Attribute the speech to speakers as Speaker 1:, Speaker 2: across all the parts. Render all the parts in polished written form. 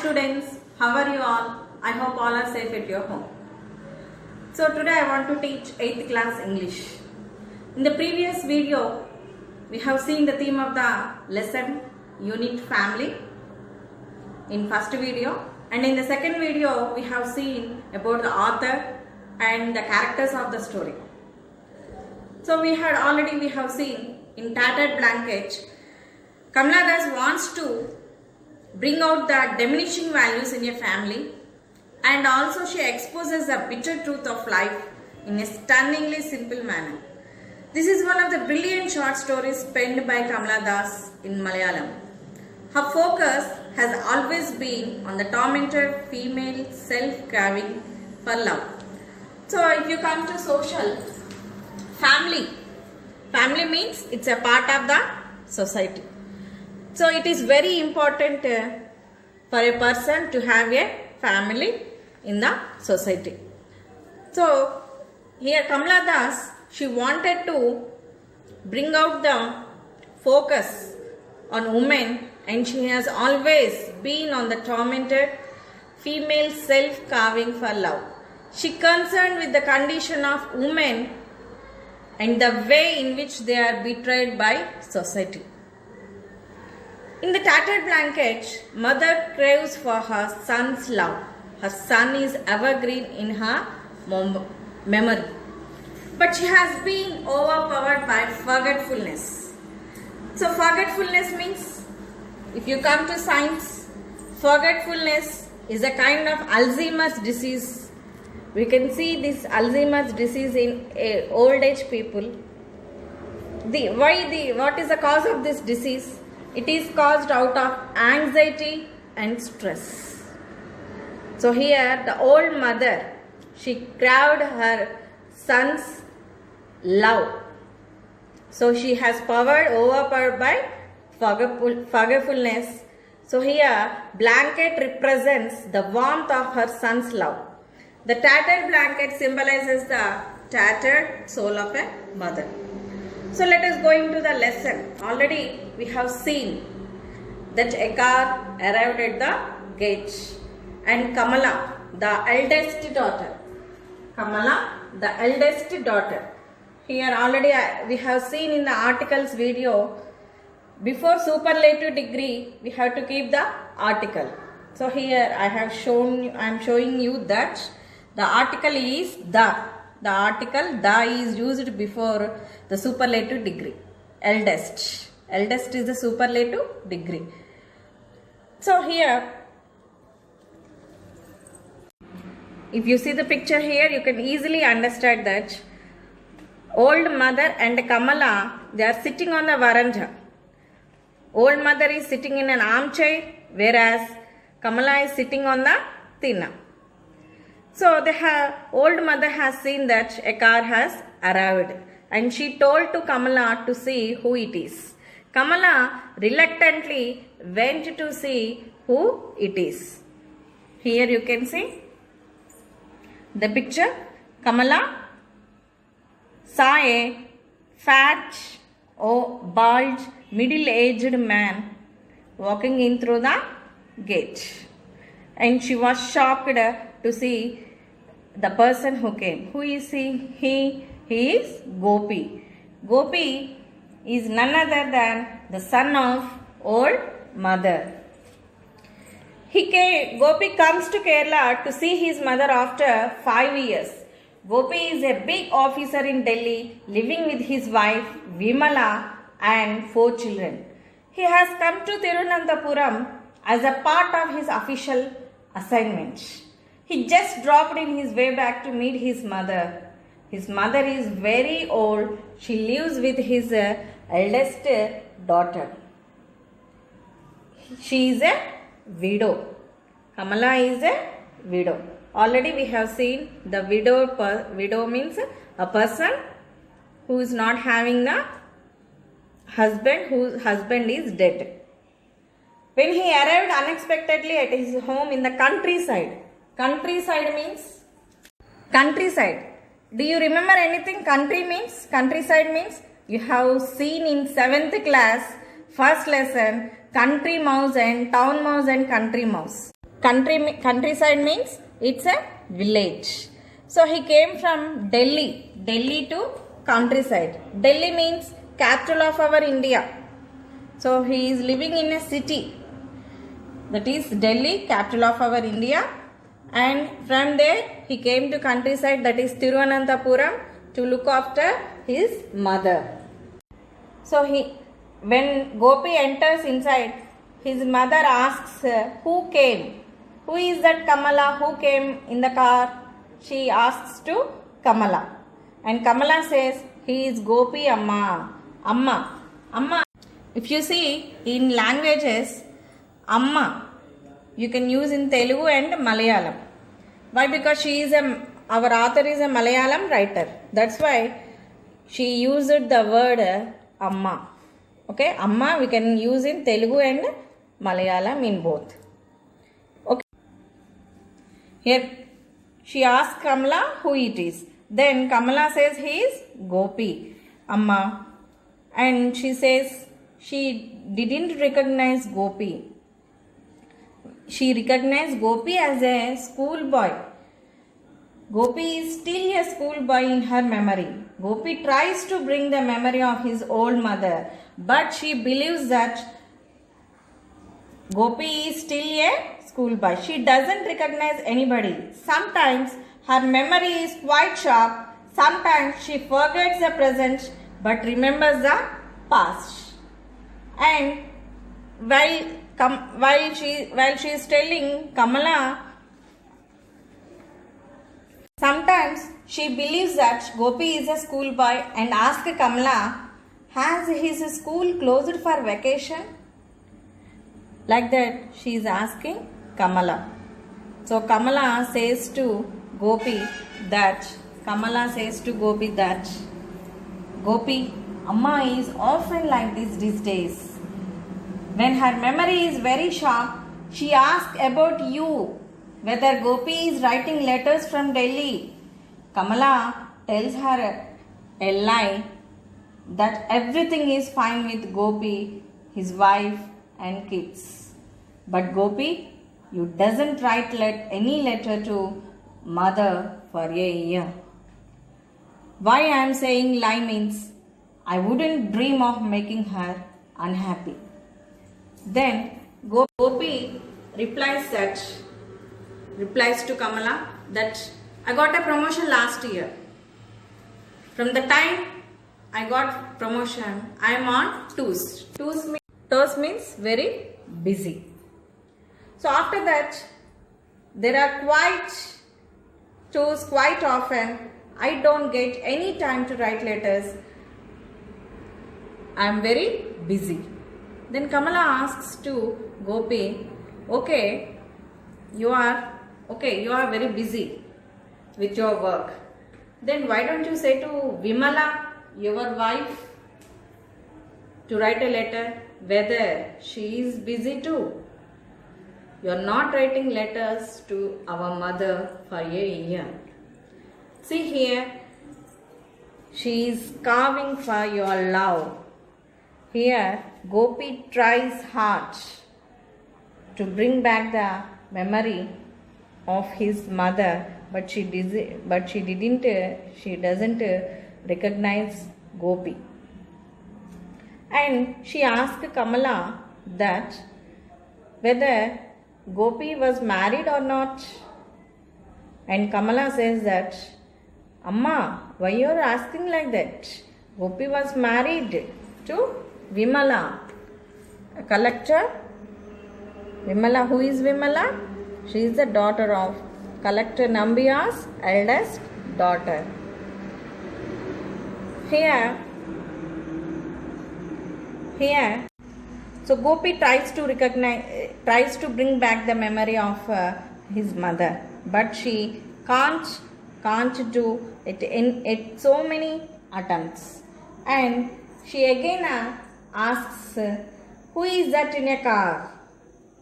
Speaker 1: students, how are you all? I hope all are safe at your home. So today I want to teach 8th class English. In the previous video, we have seen the theme of the lesson unit family in first video, and in the second video we have seen about the author and the characters of the story. So we have seen in Tattered Blanket, Kamala Das wants to bring out the diminishing values in a family, and also she exposes the bitter truth of life in a stunningly simple manner. This is one of the brilliant short stories penned by Kamala Das in Malayalam. Her focus has always been on the tormented female self-craving for love. So if you come to social, family means it's a part of the society. So it is very important for a person to have a family in the society. So here Kamala Das, she wanted to bring out the focus on women, and she has always been on the tormented female self-carving for love. She concerned with the condition of women and the way in which they are betrayed by society. In the Tattered Blanket, mother craves for her son's love. Her son is evergreen in her memory. But she has been overpowered by forgetfulness. So forgetfulness means, if you come to science, forgetfulness is a kind of Alzheimer's disease. We can see this Alzheimer's disease in old age people. What is the cause of this disease? It is caused out of anxiety and stress. So here the old mother, she craved her son's love. So she has overpowered by forgetfulness. So here blanket represents the warmth of her son's love. The tattered blanket symbolizes the tattered soul of a mother. So let us go into the lesson. Already we have seen that a car arrived at the gate, and Kamala, the eldest daughter. Here already we have seen in the articles video, before superlative degree we have to keep the article. So here I am showing you that the article is the. The article the is used before the superlative degree. Eldest is the superlative degree. So here, if you see the picture here, you can easily understand that old mother and Kamala, they are sitting on the veranda. Old mother is sitting in an armchair, whereas Kamala is sitting on the tina. So the old mother has seen that a car has arrived, and she told to Kamala to see who it is. Kamala reluctantly went to see who it is. Here you can see the picture. Kamala saw a fat, bald, middle-aged man walking in through the gate, and she was shocked to see the person who came. Who is he? He is Gopi. Gopi is none other than the son of old mother. Gopi comes to Kerala to see his mother after 5 years. Gopi is a big officer in Delhi, living with his wife Vimala and 4 children. He has come to Tirunanthapuram as a part of his official assignment. He just dropped in his way back to meet his mother. His mother is very old. She lives with his eldest daughter. She is a widow. Kamala is a widow. Already we have seen the widow means a person who is not having the husband, whose husband is dead. When he arrived unexpectedly at his home in the countryside. Countryside means countryside. Do you remember anything country means? Countryside means you have seen in 7th class first lesson country mouse and town mouse and country mouse. Countryside means it's a village. So he came from Delhi to countryside. Delhi means capital of our India. So he is living in a city. That is Delhi, capital of our India. And from there he came to countryside, that is Thiruvananthapuram, to look after his mother. So when Gopi enters inside, his mother asks, who came? Who is that Kamala? Who came in the car? She asks to Kamala. And Kamala says, he is Gopi Amma. Amma. If you see in languages, Amma, you can use in Telugu and Malayalam. Why? Because our author is a Malayalam writer. That's why she used the word Amma. Okay, Amma we can use in Telugu and Malayalam in both. Okay. Here she asks Kamala who it is. Then Kamala says he is Gopi, Amma. And she says she didn't recognize Gopi. She recognized Gopi as a schoolboy. Gopi is still a schoolboy in her memory. Gopi tries to bring the memory of his old mother, but she believes that Gopi is still a schoolboy. She doesn't recognize anybody. Sometimes her memory is quite sharp. Sometimes she forgets the present but remembers the past. And while she is telling Kamala, sometimes she believes that Gopi is a schoolboy and asks Kamala, has his school closed for vacation? Like that she is asking Kamala. So Kamala says to Gopi that, Gopi, Amma is often like this these days. When her memory is very sharp, she asks about you, whether Gopi is writing letters from Delhi. Kamala tells her a lie that everything is fine with Gopi, his wife and kids. But Gopi, you doesn't write any letter to mother for a year. Why I am saying lie means I wouldn't dream of making her unhappy. Then Gopi replies to Kamala that I got a promotion last year. From the time I got promotion, I am on tours. Tours means very busy. So after that, there are tours quite often. I don't get any time to write letters. I am very busy. Then Kamala asks to Gopi, okay, you are very busy with your work. Then why don't you say to Vimala, your wife, to write a letter whether she is busy too? You are not writing letters to our mother for a year. See here, she is carving for your love. Here, Gopi tries hard to bring back the memory of his mother, but she doesn't recognize Gopi. And she asked Kamala that whether Gopi was married or not. And Kamala says that, Amma, why you are asking like that? Gopi was married to Vimala, a collector. Vimala, who is Vimala? She is the daughter of Collector Nambiar's eldest daughter. Here, so Gopi tries to bring back the memory of his mother, but she can't do it in so many attempts. And she again asks, who is that in a car?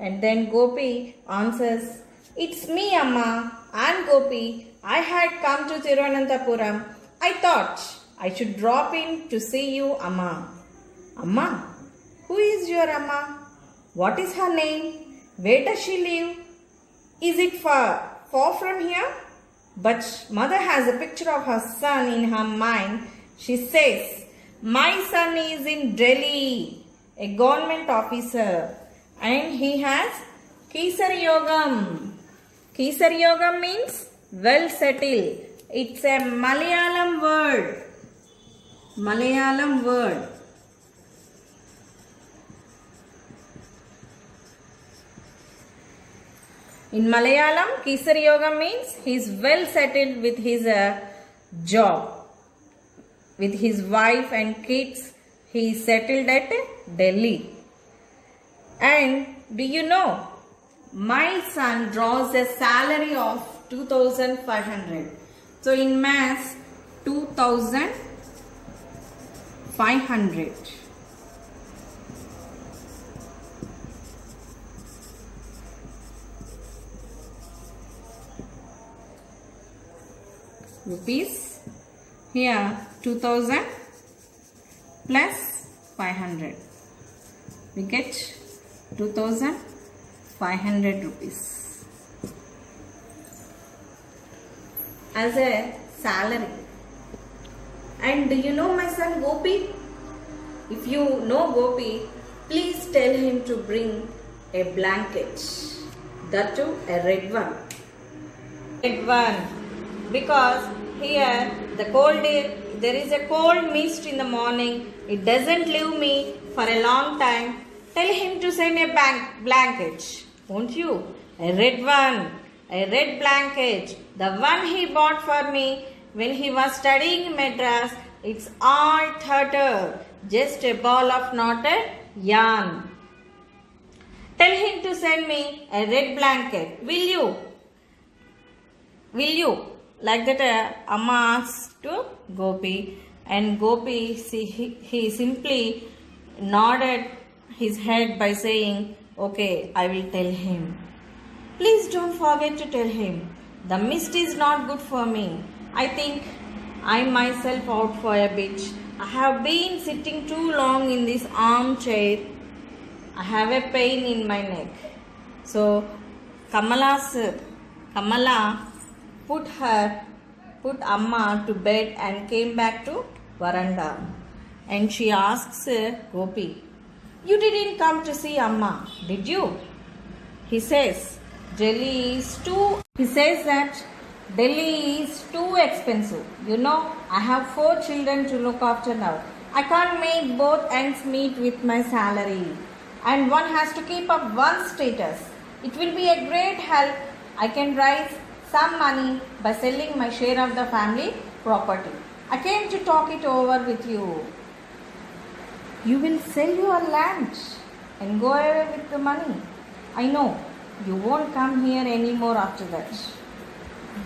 Speaker 1: And then Gopi answers, it's me, Amma. I'm Gopi. I had come to Thiruvananthapuram. I thought I should drop in to see you, Amma. Amma, who is your Amma? What is her name? Where does she live? Is it far from here? But mother has a picture of her son in her mind. She says, my son is in Delhi, a government officer, and he has Kisar Yogam. Kisar Yogam means well settled. It's a Malayalam word. Malayalam word. In Malayalam, Kisar Yoga means he is well settled with his job. With his wife and kids, he is settled at Delhi. And do you know, my son draws a salary of 2,500. So in maths, 2,500. Rupees. Here 2000 plus 500. We get 2,500 rupees as a salary. And do you know my son Gopi? If you know Gopi, please tell him to bring a blanket. That too, a red one. Red one. Because here there is a cold mist in the morning. It doesn't leave me for a long time. Tell him to send a blanket. Won't you? A red one. A red blanket. The one he bought for me when he was studying in Madras. It's all turtle. Just a ball of knotted yarn. Tell him to send me a red blanket. Will you? Will you? Like that, Amma asked to Gopi, and Gopi, he simply nodded his head by saying, okay, I will tell him. Please don't forget to tell him. The mist is not good for me. I think I myself out for a bit. I have been sitting too long in this armchair. I have a pain in my neck. So Kamala put Amma to bed and came back to veranda. And she asks Gopi, you didn't come to see Amma, did you? He says that Delhi is too expensive. You know, I have 4 children to look after now. I can't make both ends meet with my salary. And one has to keep up one's status. It will be a great help. I can raise some money by selling my share of the family property. I came to talk it over with you. You will sell your land and go away with the money. I know you won't come here anymore after that.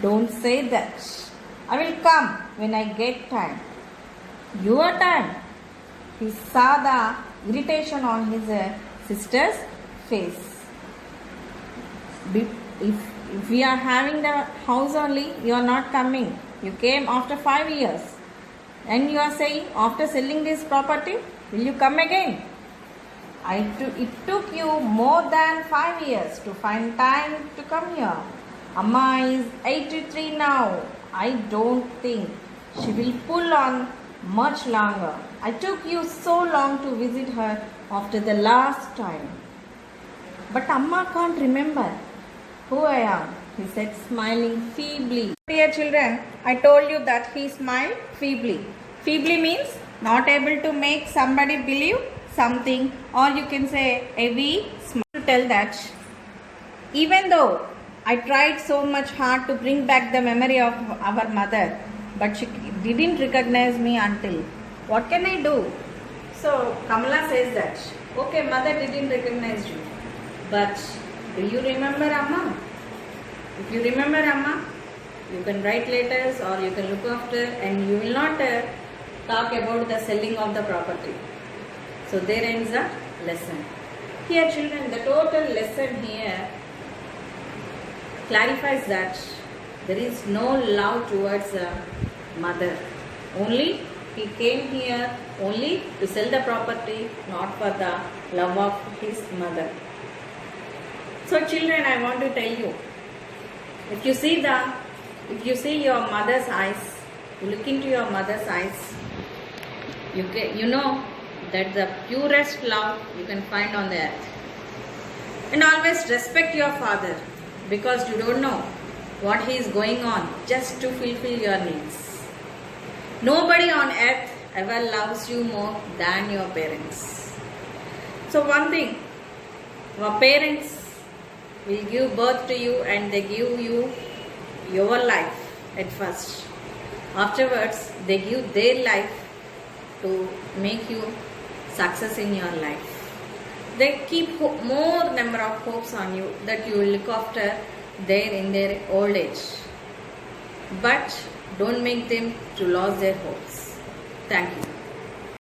Speaker 1: Don't say that. I will come when I get time. Your time. He saw the irritation on his sister's face. If we are having the house only, you are not coming. You came after 5 years. And you are saying, after selling this property, will you come again? It took you more than 5 years to find time to come here. Amma is 83 now. I don't think she will pull on much longer. I took you so long to visit her after the last time. But Amma can't remember who I am, he said, smiling feebly. Dear children, I told you that he smiled feebly. Feebly means not able to make somebody believe something, or you can say a weak smile. To tell that even though I tried so much hard to bring back the memory of our mother, but she didn't recognize me until. What can I do? So Kamala says that, okay, mother didn't recognize you, but do you remember Amma? If you remember Amma, you can write letters or you can look after, and you will not talk about the selling of the property. So there ends the lesson. Here children, the total lesson here clarifies that there is no love towards a mother. Only he came here only to sell the property, not for the love of his mother. So children, I want to tell you, If you see your mother's eyes, you look into your mother's eyes, you know that the purest love you can find on the earth. And always respect your father, because you don't know what he is going on just to fulfill your needs. Nobody on earth ever loves you more than your parents. So one thing, your parents will give birth to you and they give you your life at first. Afterwards, they give their life to make you success in your life. They keep more number of hopes on you that you will look after there in their old age. But don't make them to lose their hopes. Thank you.